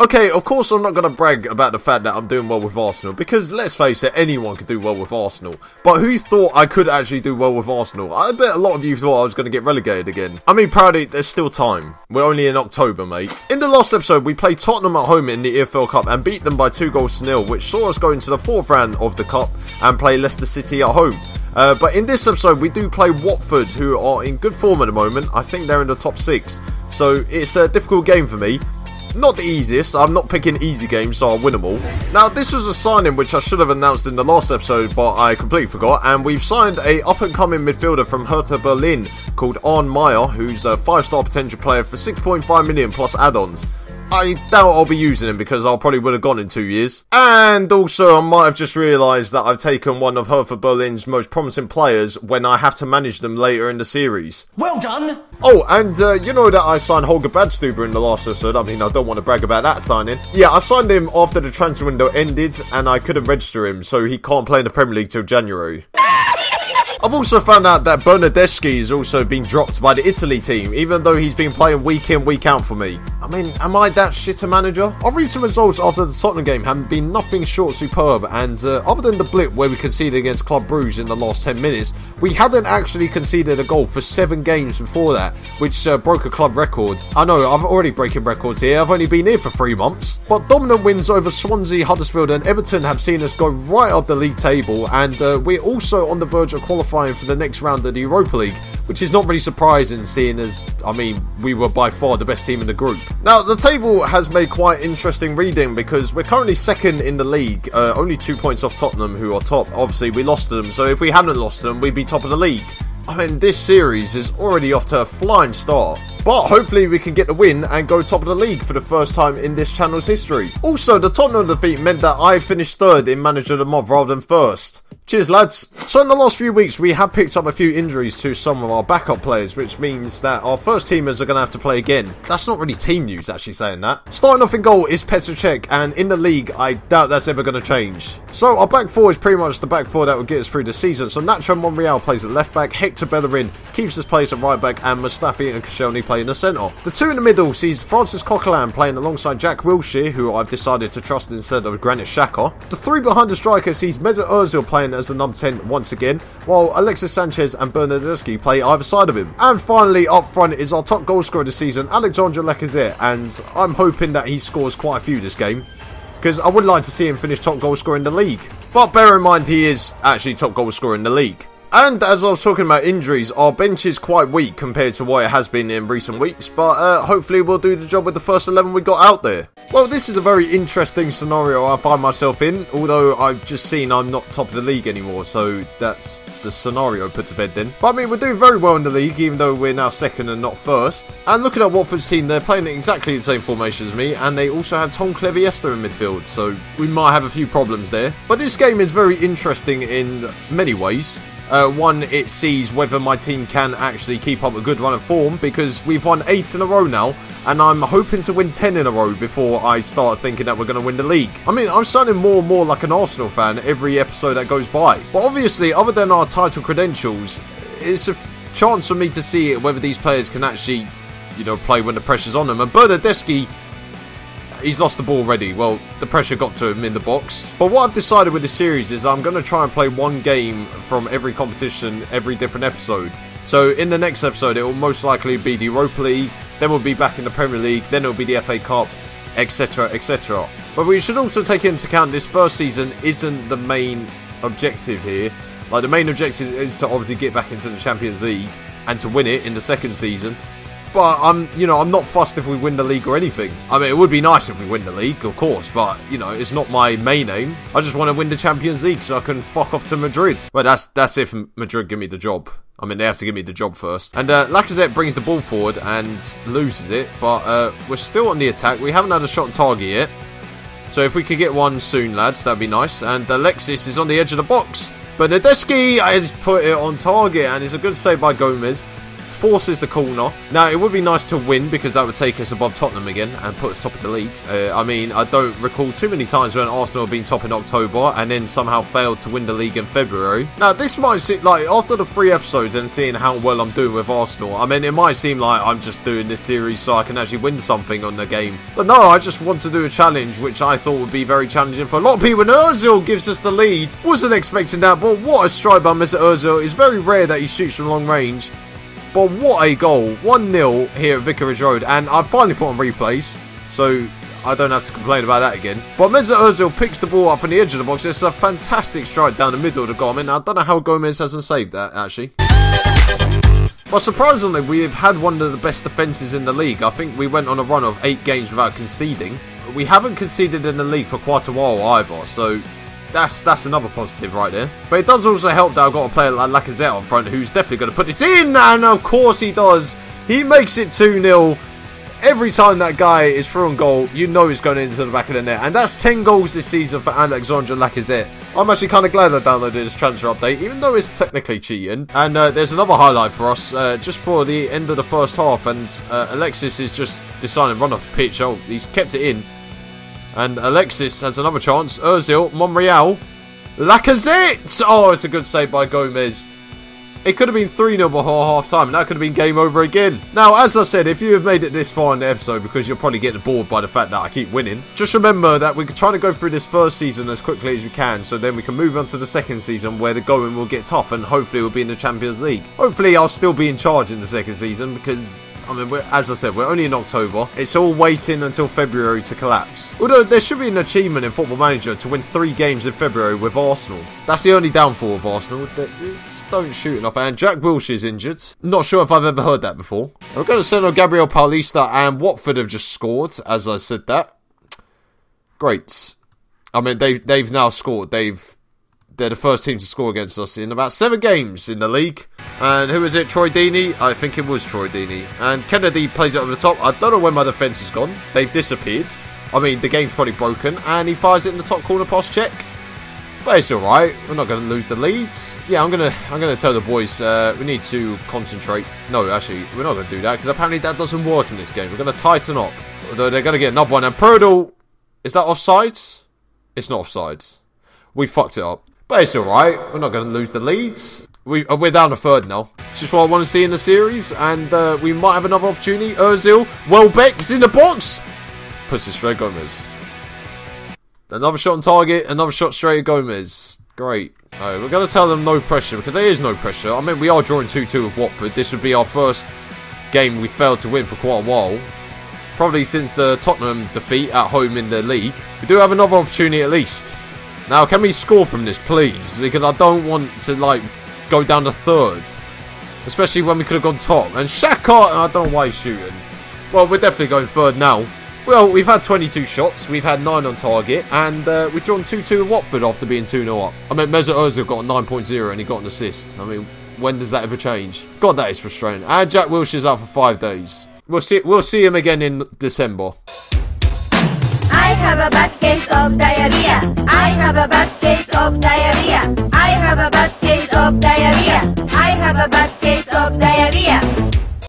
Okay, of course I'm not going to brag about the fact that I'm doing well with Arsenal, because let's face it, anyone could do well with Arsenal. But who thought I could actually do well with Arsenal? I bet a lot of you thought I was going to get relegated again. I mean, proudly, there's still time. We're only in October, mate. In the last episode, we played Tottenham at home in the EFL Cup and beat them by 2-0, which saw us go into the 4th round of the Cup and play Leicester City at home. But in this episode, we do play Watford, who are in good form at the moment. I think they're in the top 6. So it's a difficult game for me. Not the easiest, I'm not picking easy games, so I'll win them all. Now, this was a signing which I should have announced in the last episode, but I completely forgot. And we've signed a up-and-coming midfielder from Hertha Berlin called Arne Meyer, who's a 5-star potential player for 6.5 million plus add-ons. I doubt I'll be using him because I probably would have gone in 2 years. And also, I might have just realised that I've taken one of Hertha Berlin's most promising players when I have to manage them later in the series. Well done! Oh, and you know that I signed Holger Badstuber in the last episode. I mean, I don't want to brag about that signing. Yeah, I signed him after the transfer window ended and I couldn't register him, so he can't play in the Premier League till January. I've also found out that Bernardeschi has also been dropped by the Italy team, even though he's been playing week in, week out for me. I mean, am I that shit a manager? Our recent results after the Tottenham game have been nothing short superb, and other than the blip where we conceded against Club Brugge in the last 10 minutes, we hadn't actually conceded a goal for 7 games before that, which broke a club record. I know, I'm already breaking records here, I've only been here for 3 months. But dominant wins over Swansea, Huddersfield and Everton have seen us go right up the league table, and we're also on the verge of qualifying for the next round of the Europa League, which is not really surprising seeing as, I mean, we were by far the best team in the group. Now, the table has made quite interesting reading because we're currently 2nd in the league, only 2 points off Tottenham, who are top. Obviously, we lost to them, so if we hadn't lost to them, we'd be top of the league. I mean, this series is already off to a flying start. But hopefully we can get the win and go top of the league for the first time in this channel's history. Also, the Tottenham defeat meant that I finished 3rd in Manager of the Month rather than 1st. Cheers, lads. So in the last few weeks, we have picked up a few injuries to some of our backup players, which means that our first teamers are going to have to play again. That's not really team news, actually, saying that. Starting off in goal is Petr Cech, and in the league, I doubt that's ever going to change. So our back four is pretty much the back four that will get us through the season. So Nacho Monreal plays at left back, Hector Bellerin keeps his place at right back, and Mustafi and Koscielny play in the centre. The 2 in the middle sees Francis Coquelin playing alongside Jack Wilshere, who I've decided to trust instead of Granit Xhaka. The 3 behind the striker sees Mesut Ozil playing as the number 10 once again, while Alexis Sanchez and Bernardeschi play either side of him. And finally, up front is our top goal scorer this season, Alexandre Lacazette, and I'm hoping that he scores quite a few this game, because I would like to see him finish top goal scorer in the league. But bear in mind, he is actually top goal scorer in the league. And as I was talking about injuries, our bench is quite weak compared to what it has been in recent weeks, but hopefully we'll do the job with the first 11 we got out there. Well, this is a very interesting scenario I find myself in, although I've just seen I'm not top of the league anymore, so that's the scenario put to bed then. But I mean, we're doing very well in the league, even though we're now 2nd and not 1st. And looking at Watford's team, they're playing exactly the same formation as me, and they also have Tom Cleviesta in midfield, so we might have a few problems there. But this game is very interesting in many ways. One, it sees whether my team can actually keep up a good run of form, because we've won 8 in a row now, and I'm hoping to win 10 in a row before I start thinking that we're going to win the league. I mean, I'm sounding more and more like an Arsenal fan every episode that goes by. But obviously, other than our title credentials, it's a chance for me to see whether these players can actually, you know, play when the pressure's on them. And Bernardeschi, he's lost the ball already. Well, the pressure got to him in the box. But what I've decided with this series is I'm going to try and play one game from every competition, every different episode. So in the next episode, it will most likely be the Europa League, then we'll be back in the Premier League, then it'll be the FA Cup, etc, etc. But we should also take into account this first season isn't the main objective here. Like, the main objective is to obviously get back into the Champions League and to win it in the second season. But I'm not fussed if we win the league or anything. I mean, it would be nice if we win the league, of course, but, you know, it's not my main aim. I just want to win the Champions League so I can fuck off to Madrid. But that's if Madrid give me the job. I mean, they have to give me the job first. And Lacazette brings the ball forward and loses it, but we're still on the attack. We haven't had a shot on target yet. So if we could get one soon, lads, that'd be nice. And Alexis is on the edge of the box. Bernardeschi has put it on target, and it's a good save by Gomez. forces the corner. Now, it would be nice to win because that would take us above Tottenham again and put us top of the league. I mean, I don't recall too many times when Arsenal have been top in October and then somehow failed to win the league in February. Now, this might seem like, after the 3 episodes and seeing how well I'm doing with Arsenal, I mean, it might seem like I'm just doing this series so I can actually win something on the game. But no, I just want to do a challenge, which I thought would be very challenging for a lot of people. And Ozil gives us the lead. Wasn't expecting that, but what a strike by Mr. Ozil. It's very rare that he shoots from long range. But what a goal. 1-0 here at Vicarage Road. And I've finally put on replays, so I don't have to complain about that again. But Mesut Ozil picks the ball up from the edge of the box. It's a fantastic strike down the middle of the goal. I mean, I don't know how Gomez hasn't saved that, actually. But surprisingly, we've had one of the best defences in the league. I think we went on a run of 8 games without conceding. We haven't conceded in the league for quite a while either, so that's another positive right there. But it does also help that I've got a player like Lacazette up front who's definitely going to put this in, and of course he does. He makes it 2-0. Every time that guy is through on goal, you know it's going into the back of the net. And that's 10 goals this season for Alexandre Lacazette. I'm actually kind of glad I downloaded this transfer update, even though it's technically cheating. And there's another highlight for us, just for the end of the first half. And Alexis is just deciding to run off the pitch. Oh, he's kept it in. And Alexis has another chance. Ozil, Monreal, Lacazette! Oh, it's a good save by Gomez. It could have been 3-0 before half-time, and that could have been game over again. Now, as I said, if you have made it this far in the episode, because you're probably getting bored by the fact that I keep winning, just remember that we're trying to go through this first season as quickly as we can, so then we can move on to the second season where the going will get tough, and hopefully we'll be in the Champions League. Hopefully I'll still be in charge in the second season, because I mean, as I said, we're only in October. It's all waiting until February to collapse. Although there should be an achievement in Football Manager to win 3 games in February with Arsenal. That's the only downfall of Arsenal. They just don't shoot enough. And Jack Wilshere's injured. Not sure if I've ever heard that before. We're going to send on Gabriel Paulista, and Watford have just scored, as I said that. Great. I mean, they've now scored. They're the first team to score against us in about 7 games in the league. And who is it? Troy Deeney? I think it was Troy Deeney. And Kennedy plays it over the top. I don't know where my defence has gone. They've disappeared. I mean, the game's probably broken. And he fires it in the top corner pass check. But it's alright. We're not going to lose the lead. Yeah, I'm gonna tell the boys we need to concentrate. No, actually, we're not going to do that. Because apparently that doesn't work in this game. We're going to tighten up. Although they're going to get another one. And Prudel, is that offsides? It's not offsides. We fucked it up. But it's alright, we're not going to lose the lead. We're down a third now. It's just what I want to see in the series. And we might have another opportunity. Ozil, Welbeck's in the box. Puts it straight at Gomez. Another shot on target, another shot straight at Gomez. Great. We're going to tell them no pressure, because there is no pressure. I mean, we are drawing 2-2 with Watford. This would be our first game we failed to win for quite a while. Probably since the Tottenham defeat at home in the league. We do have another opportunity at least. Now, can we score from this, please? Because I don't want to, like, go down to third. Especially when we could have gone top. And Xhaka, I don't know why he's shooting. Well, we're definitely going third now. Well, we've had 22 shots. We've had 9 on target. And we've drawn 2-2 with Watford after being 2-0 up. I mean, Mesut Ozil got a 9.0 and he got an assist. I mean, when does that ever change? God, that is frustrating. And Jack Wilshere's out for 5 days. We'll see him again in December. I have a bad case of diarrhea. I have a bad case of diarrhea. I have a bad case of diarrhea. I have a bad case of diarrhea.